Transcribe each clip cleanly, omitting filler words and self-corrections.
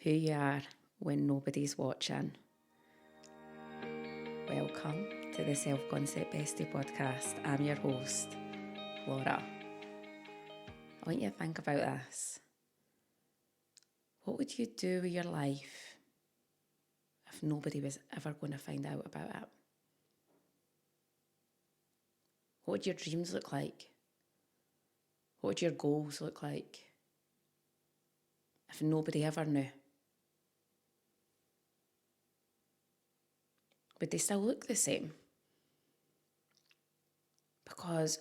who you are when nobody's watching. Welcome to the Self-Concept Bestie podcast. I'm your host, Laura. I want you to think about this. What would you do with your life if nobody was ever going to find out about it? What would your dreams look like? What would your goals look like if nobody ever knew? Would they still look the same? Because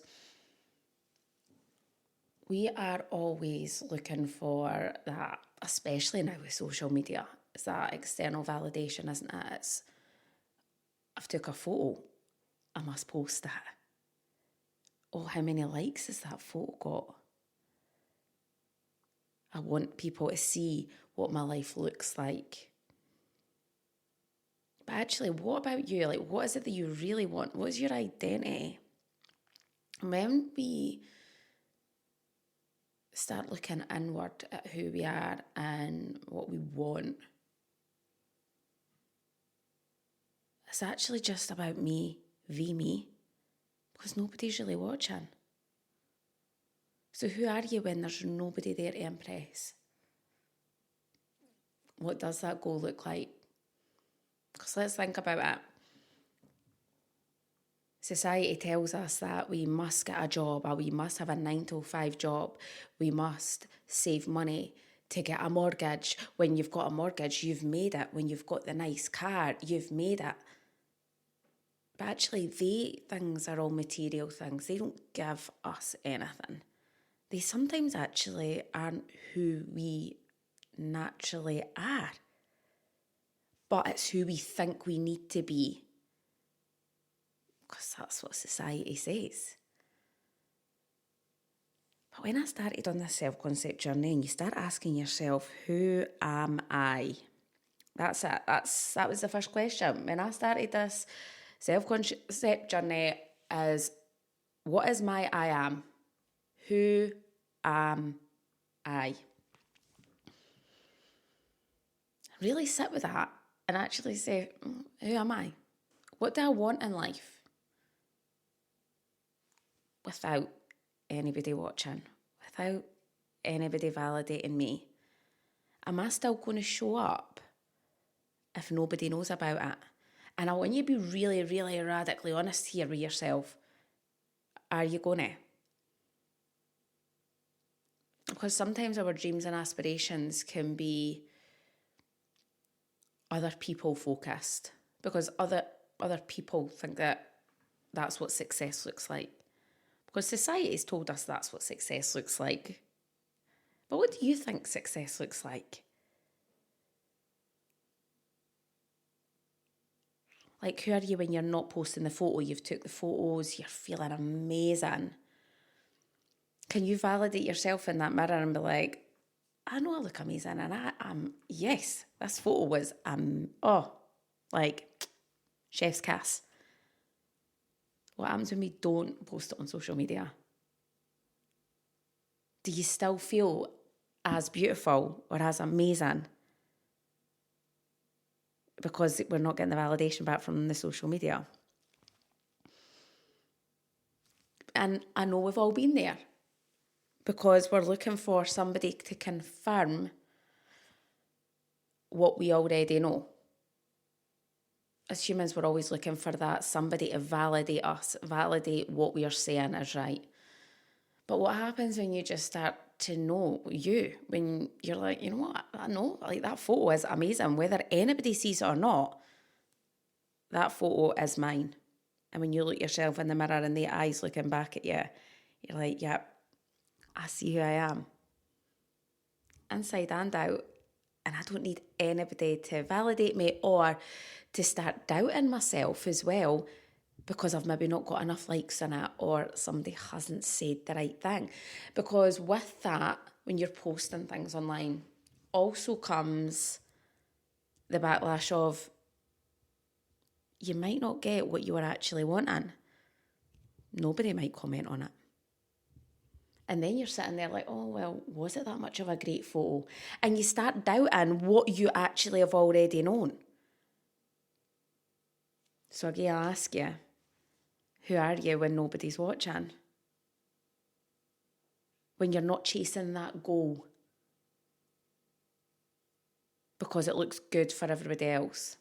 we are always looking for that, especially now with social media. It's that external validation, isn't it? It's, I've took a photo, I must post that. Oh, how many likes has that photo got? I want people to see what my life looks like. But actually, what about you? Like, what is it that you really want? What is your identity? When we start looking inward at who we are and what we want, it's actually just about me, me, because nobody's really watching. So who are you when there's nobody there to impress? What does that goal look like? Because let's think about it. Society tells us that we must get a job, or we must have a 9-to-5 job. We must save money to get a mortgage. When you've got a mortgage, you've made it. When you've got the nice car, you've made it. But actually, things are all material things. They don't give us anything. They sometimes actually aren't who we naturally are. But it's who we think we need to be. Because that's what society says. But when I started on this self-concept journey and you start asking yourself, who am I? That's it. That was the first question. When I started this self-concept journey is, what is my I am? Who am I? Really sit with that and actually say, who am I? What do I want in life? Without anybody watching, without anybody validating me. Am I still going to show up if nobody knows about it? And I want you to be really, really radically honest here with yourself. Are you going to? Because sometimes our dreams and aspirations can be other people focused, because other people think that that's what success looks like. Because society's told us that's what success looks like. But what do you think success looks like? Like, who are you when you're not posting the photo? You've took the photos, you're feeling amazing. Can you validate yourself in that mirror and be like, I know I look amazing, and I am, yes, this photo was, like, chef's kiss. What happens when we don't post it on social media? Do you still feel as beautiful or as amazing? Because we're not getting the validation back from the social media. And I know we've all been there, because we're looking for somebody to confirm what we already know. As humans, we're always looking for that, somebody to validate us, validate what we are saying is right. But what happens when you just start to know you, when you're like, you know what, I know, like, that photo is amazing. Whether anybody sees it or not, that photo is mine. And when you look yourself in the mirror and the eyes looking back at you, you're like, yep, I see who I am. Inside and out. And I don't need anybody to validate me or to start doubting myself as well, because I've maybe not got enough likes in it, or somebody hasn't said the right thing. Because with that, when you're posting things online, also comes the backlash of, you might not get what you were actually wanting. Nobody might comment on it. And then you're sitting there like, oh, well, was it that much of a great photo? And you start doubting what you actually have already known. So again, I ask you, who are you when nobody's watching? When you're not chasing that goal because it looks good for everybody else.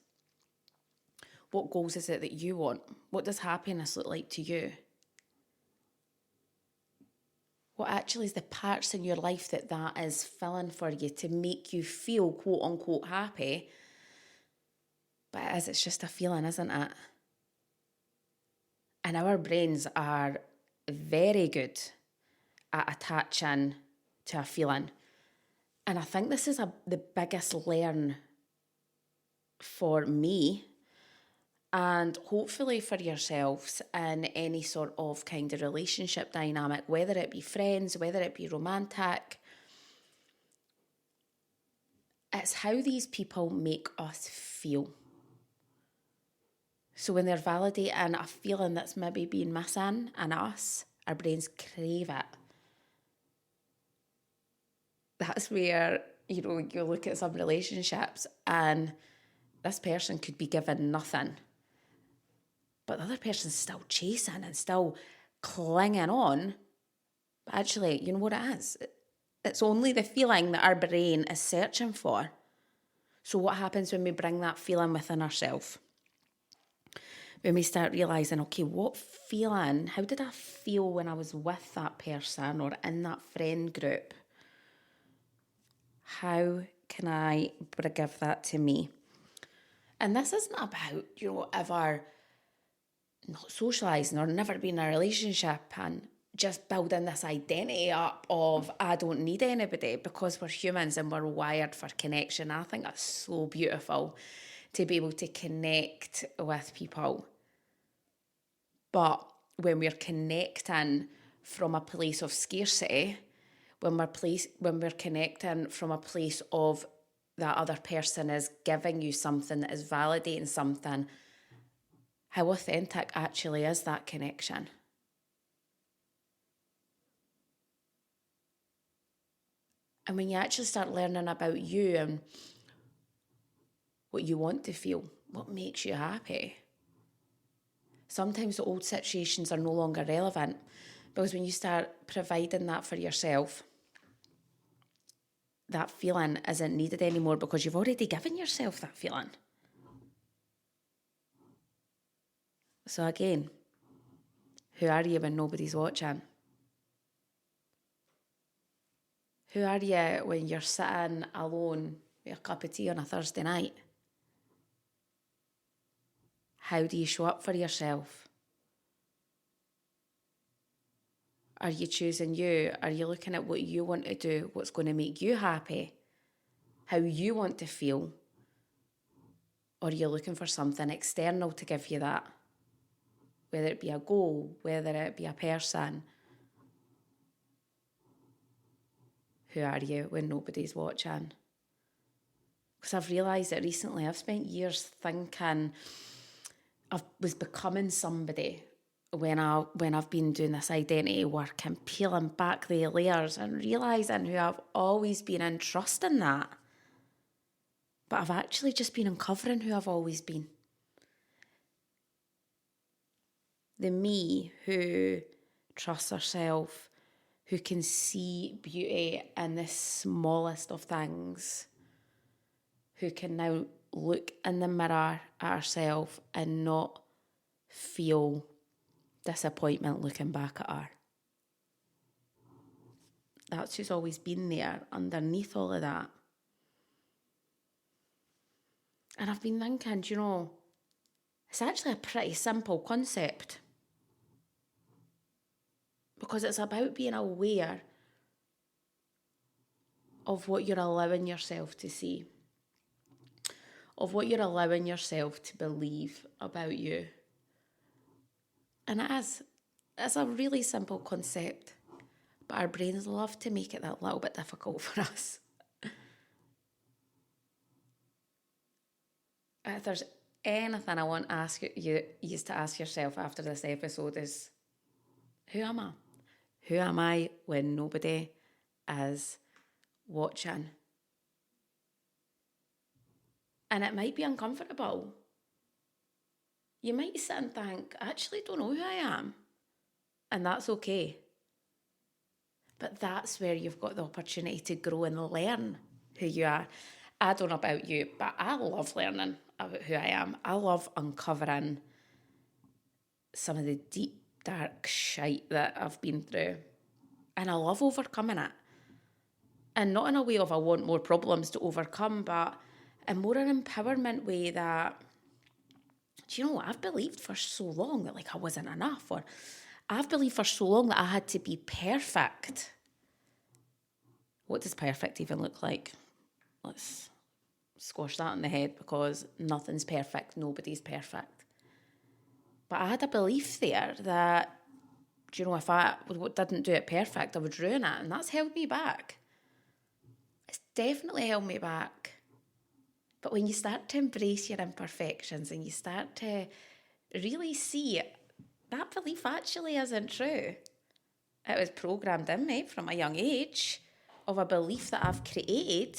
What goals is it that you want? What does happiness look like to you? What actually is the parts in your life that is filling for you to make you feel quote unquote happy? But it's just a feeling, isn't it? And our brains are very good at attaching to a feeling. And I think this is the biggest learn for me, and hopefully for yourselves in any sort of kind of relationship dynamic, whether it be friends, whether it be romantic. It's how these people make us feel. So when they're validating a feeling that's maybe been missing in us, our brains crave it. That's where, you look at some relationships and this person could be given nothing, but the other person's still chasing and still clinging on. But actually, you know what it is? It's only the feeling that our brain is searching for. So what happens when we bring that feeling within ourselves? When we start realising, okay, how did I feel when I was with that person or in that friend group? How can I give that to me? And this isn't about, ever not socialising or never being in a relationship and just building this identity up of I don't need anybody, because we're humans and we're wired for connection. I think that's so beautiful to be able to connect with people. But when we're connecting from a place of scarcity, when we're connecting from a place of that other person is giving you something, that is validating something, how authentic actually is that connection? And when you actually start learning about you and what you want to feel, what makes you happy, sometimes the old situations are no longer relevant, because when you start providing that for yourself, that feeling isn't needed anymore because you've already given yourself that feeling. So again, who are you when nobody's watching? Who are you when you're sitting alone with a cup of tea on a Thursday night? How do you show up for yourself? Are you choosing you? Are you looking at what you want to do, what's going to make you happy, how you want to feel? Or are you looking for something external to give you that? Whether it be a goal, whether it be a person. Who are you when nobody's watching? Because I've realised that recently I've spent years thinking I was becoming somebody when I've been doing this identity work and peeling back the layers and realising who I've always been and trusting that. But I've actually just been uncovering who I've always been. The me who trusts herself, who can see beauty in the smallest of things, who can now look in the mirror at herself and not feel disappointment looking back at her. That's who's always been there underneath all of that. And I've been thinking, it's actually a pretty simple concept, because it's about being aware of what you're allowing yourself to see, of what you're allowing yourself to believe about you. And it's a really simple concept, but our brains love to make it that little bit difficult for us. If there's anything I want to ask you to ask yourself after this episode is, who am I? Who am I when nobody is watching? And it might be uncomfortable. You might sit and think, I actually don't know who I am. And that's okay. But that's where you've got the opportunity to grow and learn who you are. I don't know about you, but I love learning about who I am. I love uncovering some of the deep, dark shite that I've been through. And I love overcoming it. And not in a way of I want more problems to overcome, but in more an empowerment way that, do you know what, I've believed for so long that like I wasn't enough, or I've believed for so long that I had to be perfect. What does perfect even look like? Let's squash that in the head, because nothing's perfect, nobody's perfect. But I had a belief there that, do you know, if I didn't do it perfect, I would ruin it, and that's held me back. It's definitely held me back. But when you start to embrace your imperfections and you start to really see that belief actually isn't true. It was programmed in me from a young age of a belief that I've created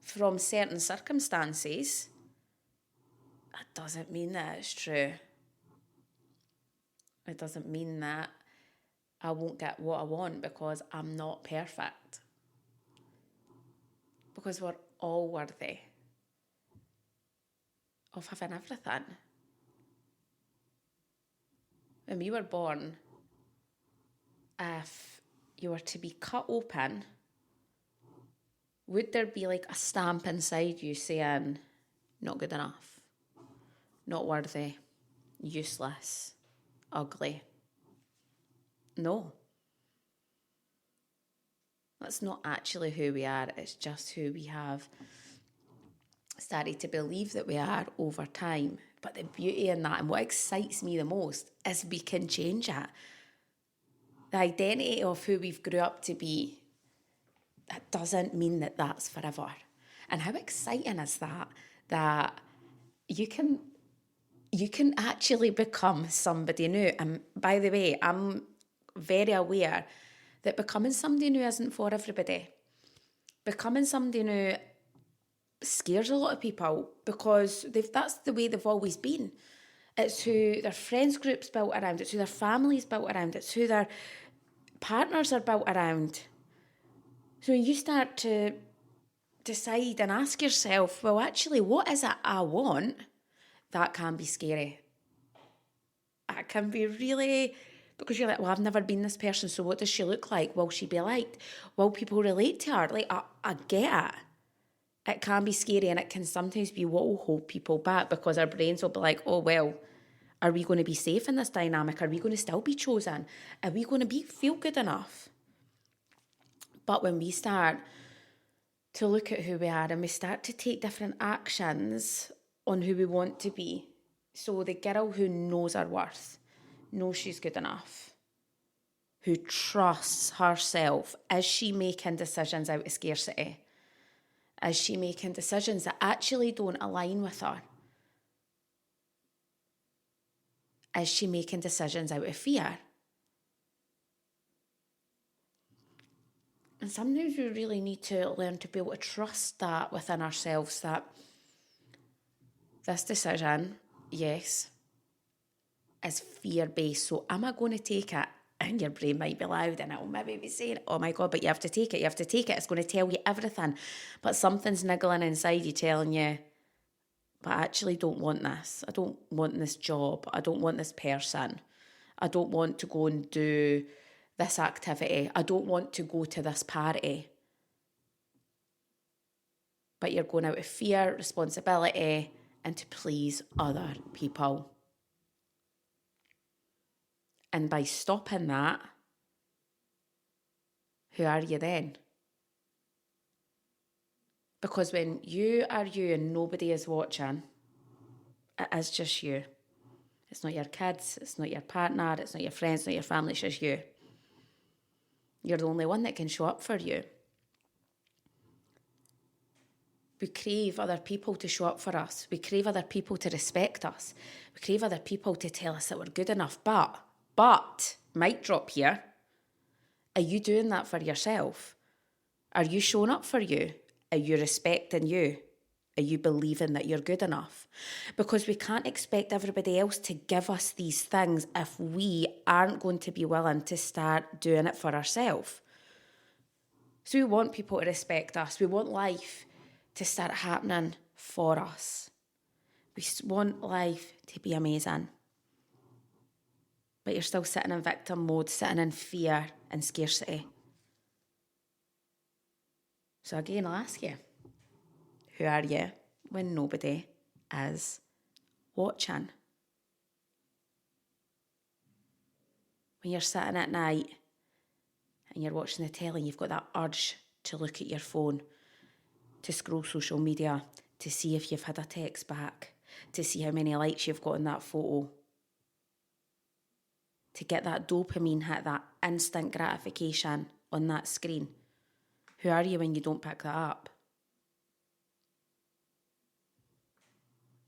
from certain circumstances. That doesn't mean that it's true. It doesn't mean that I won't get what I want because I'm not perfect. Because we're all worthy of having everything. When we were born, if you were to be cut open, would there be like a stamp inside you saying, not good enough, not worthy, useless, ugly? No. That's not actually who we are. It's just who we have started to believe that we are over time. But the beauty in that, and what excites me the most, is we can change it. The identity of who we've grew up to be, that doesn't mean that that's forever. And how exciting is that? That you can actually become somebody new. And by the way, I'm very aware that becoming somebody new isn't for everybody. Becoming somebody new scares a lot of people because that's the way they've always been. It's who their friends group's built around. It's who their family's built around. It's who their partners are built around. So when you start to decide and ask yourself, well, actually, what is it I want? That can be scary. It can be really, because you're like, well, I've never been this person, so what does she look like? Will she be liked? Will people relate to her? Like, I get it. It can be scary, and it can sometimes be what will hold people back, because our brains will be like, oh, well, are we going to be safe in this dynamic? Are we going to still be chosen? Are we going to feel good enough? But when we start to look at who we are and we start to take different actions on who we want to be, so the girl who knows her worth, knows she's good enough, who trusts herself, is she making decisions out of scarcity? Is she making decisions that actually don't align with her? Is she making decisions out of fear? And sometimes we really need to learn to be able to trust that within ourselves, that this decision, yes, is fear-based. So am I going to take it? And your brain might be loud and it'll maybe be saying, oh my God, but you have to take it, you have to take it. It's going to tell you everything. But something's niggling inside you telling you, but I actually don't want this. I don't want this job. I don't want this person. I don't want to go and do this activity. I don't want to go to this party. But you're going out of fear, responsibility, and to please other people. And by stopping that, who are you then? Because when you are you and nobody is watching, it is just you. It's not your kids, it's not your partner, it's not your friends, it's not your family, it's just you. You're the only one that can show up for you. We crave other people to show up for us. We crave other people to respect us. We crave other people to tell us that we're good enough. But, mic drop here, Are you doing that for yourself? Are you showing up for you? Are you respecting you? Are you believing that you're good enough? Because we can't expect everybody else to give us these things if we aren't going to be willing to start doing it for ourselves. So we want people to respect us. We want life to start happening for us. We want life to be amazing. But you're still sitting in victim mode, sitting in fear and scarcity. So again, I'll ask you, who are you when nobody is watching? When you're sitting at night and you're watching the telly, you've got that urge to look at your phone, to scroll social media, to see if you've had a text back, to see how many likes you've got on that photo, to get that dopamine hit, that instant gratification on that screen. Who are you when you don't pick that up?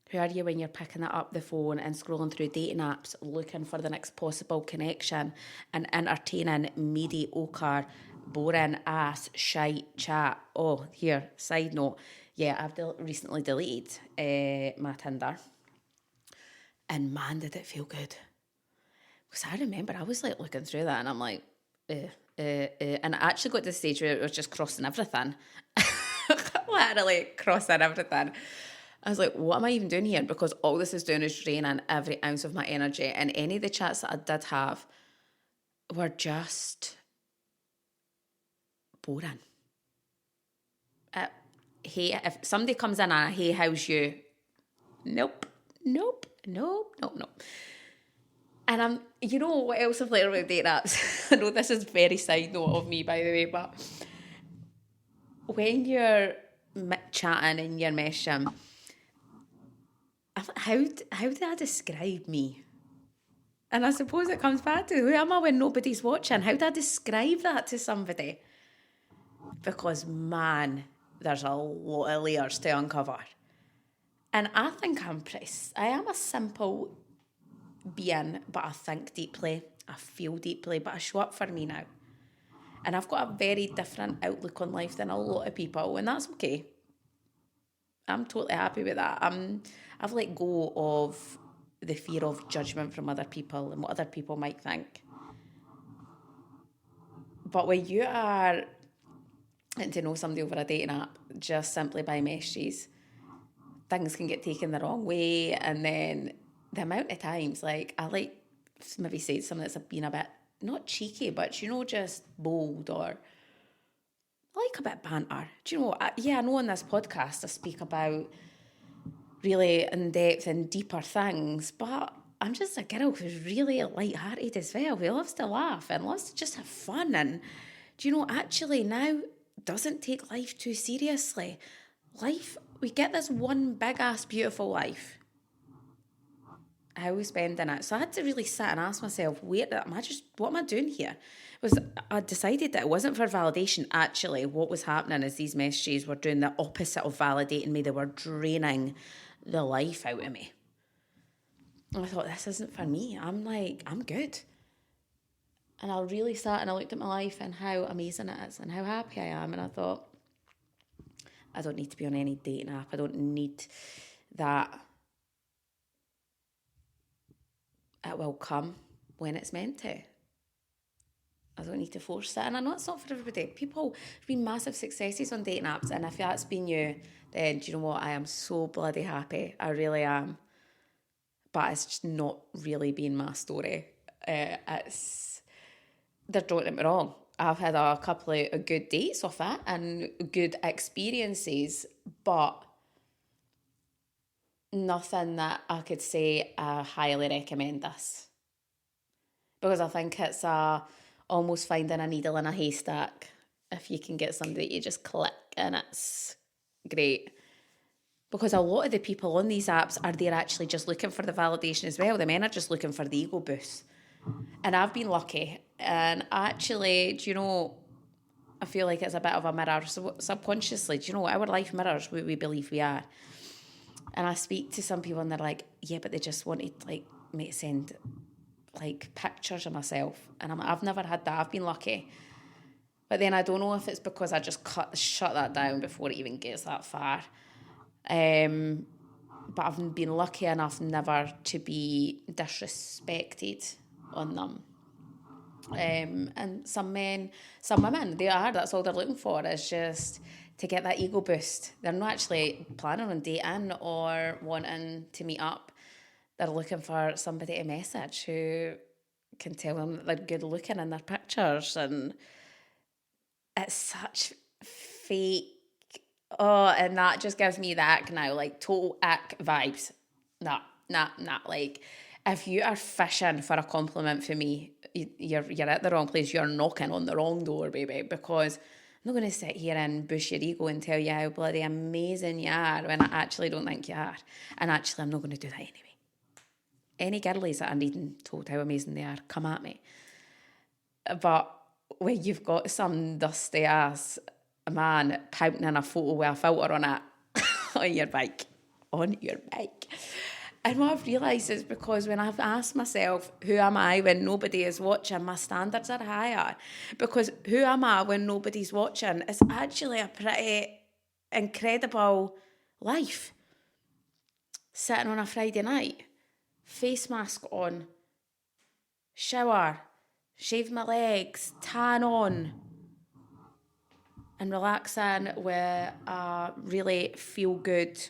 Who are you when you're picking it up the phone and scrolling through dating apps, looking for the next possible connection and entertaining mediocre, boring ass shite chat? Oh, here, side note. Yeah, I've recently deleted my Tinder. And man, did it feel good. Because I remember I was like looking through that and I'm like, and I actually got to the stage where it was just crossing everything. Literally crossing everything. I was like, what am I even doing here? Because all this is doing is draining every ounce of my energy. And any of the chats that I did have were just boring. Hey, if somebody comes in and, hey, how's you? Nope. And you know what else I've learned about dating apps? I know this is very side note of me, by the way, but when you're chatting and you're messaging, how do I describe me? And I suppose it comes back to, who am I when nobody's watching? How do I describe that to somebody? Because, man, there's a lot of layers to uncover. And I think I am a simple being, but I think deeply, I feel deeply, but I show up for me now. And I've got a very different outlook on life than a lot of people, and that's okay. I'm totally happy with that. I've let go of the fear of judgment from other people and what other people might think. But when you are getting to know somebody over a dating app just simply by messages, things can get taken the wrong way. And then the amount of times, like, I like maybe say something that's been a bit, not cheeky, but, just bold, or I like a bit of banter. Do you know, I know on this podcast I speak about really in-depth and deeper things, but I'm just a girl who's really light-hearted as well, who loves to laugh and loves to just have fun. And, actually now doesn't take life too seriously. Life, we get this one big-ass beautiful life. How are we spending it? So I had to really sit and ask myself, what am I doing here? I decided that it wasn't for validation. Actually, what was happening is these messages were doing the opposite of validating me. They were draining the life out of me. And I thought, this isn't for me. I'm good. And I really sat and I looked at my life and how amazing it is and how happy I am. And I thought, I don't need to be on any dating app. I don't need that. It will come when it's meant to. I don't need to force it. And I know it's not for everybody. People have been massive successes on dating apps. And if that's been you, then do you know what? I am so bloody happy. I really am. But it's just not really been my story. Don't get me wrong. I've had a couple of good dates off it and good experiences, but nothing that I could say I highly recommend this. Because I think it's almost finding a needle in a haystack if you can get somebody that you just click and it's great. Because a lot of the people on these apps they're actually just looking for the validation as well. The men are just looking for the ego boost. And I've been lucky. And actually, I feel like it's a bit of a mirror. So subconsciously, our life mirrors what we believe we are. And I speak to some people and they're like, yeah, but they just wanted me to send pictures of myself. And I've never had that. I've been lucky. But then I don't know if it's because I just shut that down before it even gets that far. But I've been lucky enough never to be disrespected on them. And some men, some women, that's all they're looking for, is just to get that ego boost. They're not actually planning on dating or wanting to meet up. They're looking for somebody to message who can tell them that they're good looking in their pictures. And it's such fake. Oh, and that just gives me the ick now, like total ick vibes. Nah. Like, if you are fishing for a compliment for me, you're at the wrong place. You're knocking on the wrong door, baby, because I'm not going to sit here and boost your ego and tell you how bloody amazing you are when I actually don't think you are. And actually, I'm not going to do that anyway. Any girlies that are needing told how amazing they are, come at me. But when you've got some dusty ass man pouting in a photo with a filter on it on your bike. And what I've realised is because when I've asked myself, who am I when nobody is watching, my standards are higher. Because who am I when nobody's watching is actually a pretty incredible life. Sitting on a Friday night, face mask on, shower, shave my legs, tan on, and relaxing with a really feel-good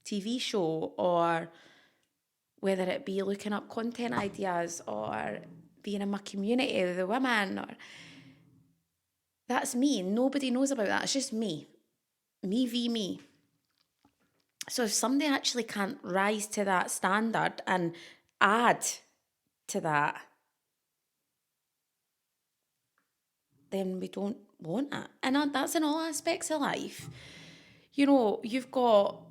TV show, or whether it be looking up content ideas or being in my community with the women. Or that's me. Nobody knows about that. It's just me. Me v me. So if somebody actually can't rise to that standard and add to that, then we don't want it. And that's in all aspects of life. You know, you've got,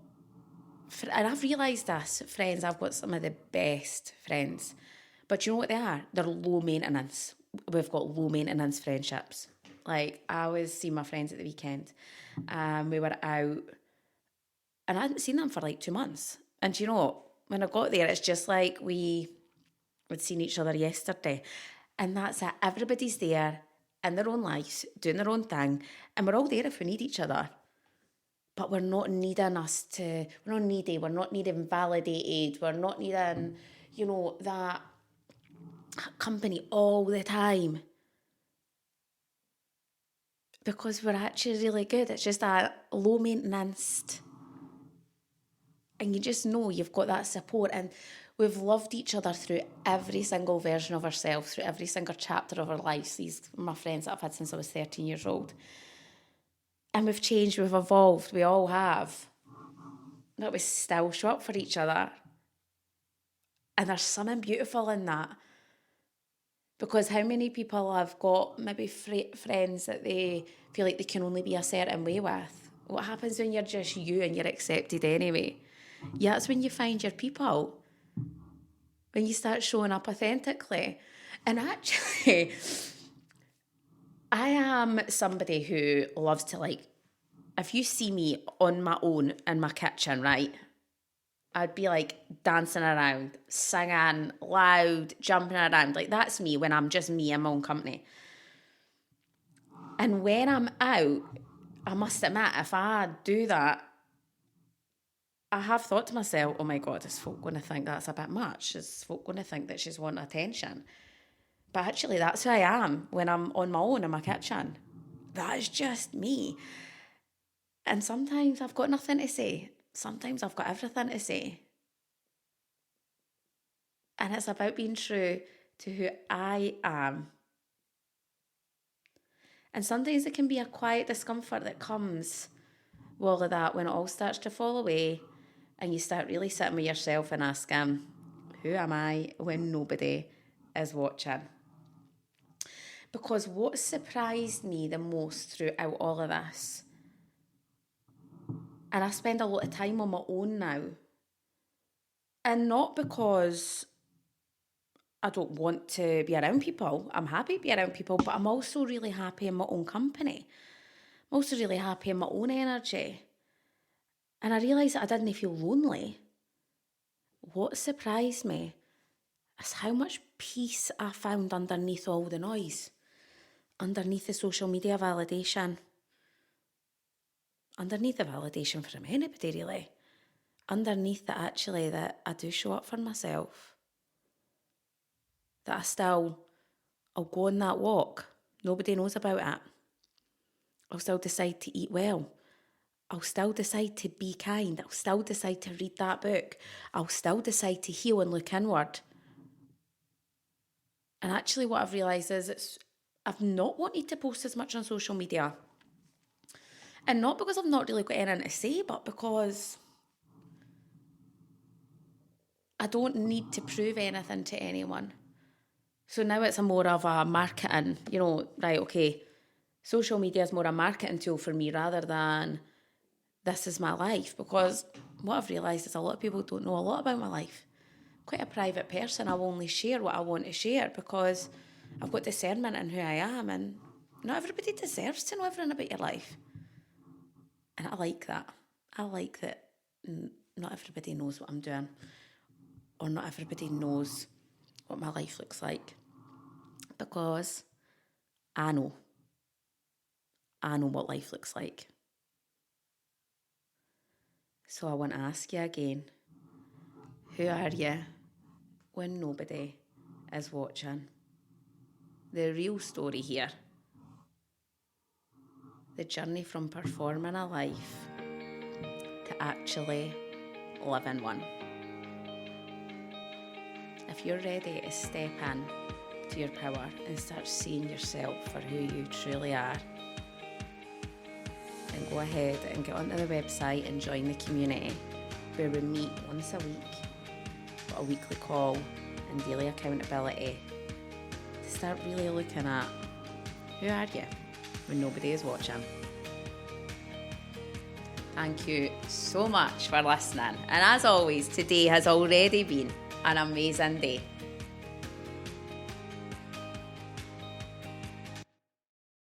and I've realised this, friends, I've got some of the best friends. But you know what they are? They're low maintenance. We've got low maintenance friendships. Like, I always see my friends at the weekend. We were out, and I hadn't seen them for like 2 months. And you know, when I got there, it's just like we had seen each other yesterday. And that's it. Everybody's there in their own lives, doing their own thing. And we're all there if we need each other. But we're not needing we're not needy, we're not needing validated, we're not needing, you know, that company all the time. Because we're actually really good. It's just that low maintenance. And you just know you've got that support. And we've loved each other through every single version of ourselves, through every single chapter of our lives. These are my friends that I've had since I was 13 years old. And we've changed, we've evolved, we all have. But we still show up for each other. And there's something beautiful in that. Because how many people have got maybe friends that they feel like they can only be a certain way with? What happens when you're just you and you're accepted anyway? Yeah, that's when you find your people. When you start showing up authentically. And actually, I am somebody who loves to, like, if you see me on my own in my kitchen, right, I'd be like dancing around, singing loud, jumping around. Like, that's me when I'm just me in my own company. And when I'm out, I must admit, if I do that, I have thought to myself, oh my God, is folk going to think that's a bit much? Is folk going to think that she's wanting attention? But actually, that's who I am when I'm on my own in my kitchen. That is just me. And sometimes I've got nothing to say. Sometimes I've got everything to say. And it's about being true to who I am. And sometimes it can be a quiet discomfort that comes with all of that when it all starts to fall away and you start really sitting with yourself and asking, who am I when nobody is watching? Because what surprised me the most throughout all of this, and I spend a lot of time on my own now, and not because I don't want to be around people. I'm happy to be around people, but I'm also really happy in my own company. I'm also really happy in my own energy. And I realised that I didn't feel lonely. What surprised me is how much peace I found underneath all the noise. underneath the social media validation, underneath the validation from anybody really, underneath that actually that I do show up for myself, that I'll go on that walk, nobody knows about it, I'll still decide to eat well, I'll still decide to be kind, I'll still decide to read that book, I'll still decide to heal and look inward. And actually what I've realised is I've not wanted to post as much on social media. And not because I've not really got anything to say, but because I don't need to prove anything to anyone. So now it's more of a marketing, right, okay, social media is more a marketing tool for me rather than this is my life. Because what I've realised is a lot of people don't know a lot about my life. Quite a private person. I'll only share what I want to share because I've got discernment in who I am, and not everybody deserves to know everything about your life. And I like that. I like that not everybody knows what I'm doing, or not everybody knows what my life looks like, because I know what life looks like. So I want to ask you again, who are you when nobody is watching? The real story here. The journey from performing a life to actually living one. If you're ready to step in to your power and start seeing yourself for who you truly are, then go ahead and get onto the website and join the community where we meet once a week for a weekly call and daily accountability to start really looking at who are you when nobody is watching. Thank you so much for listening. And as always, today has already been an amazing day.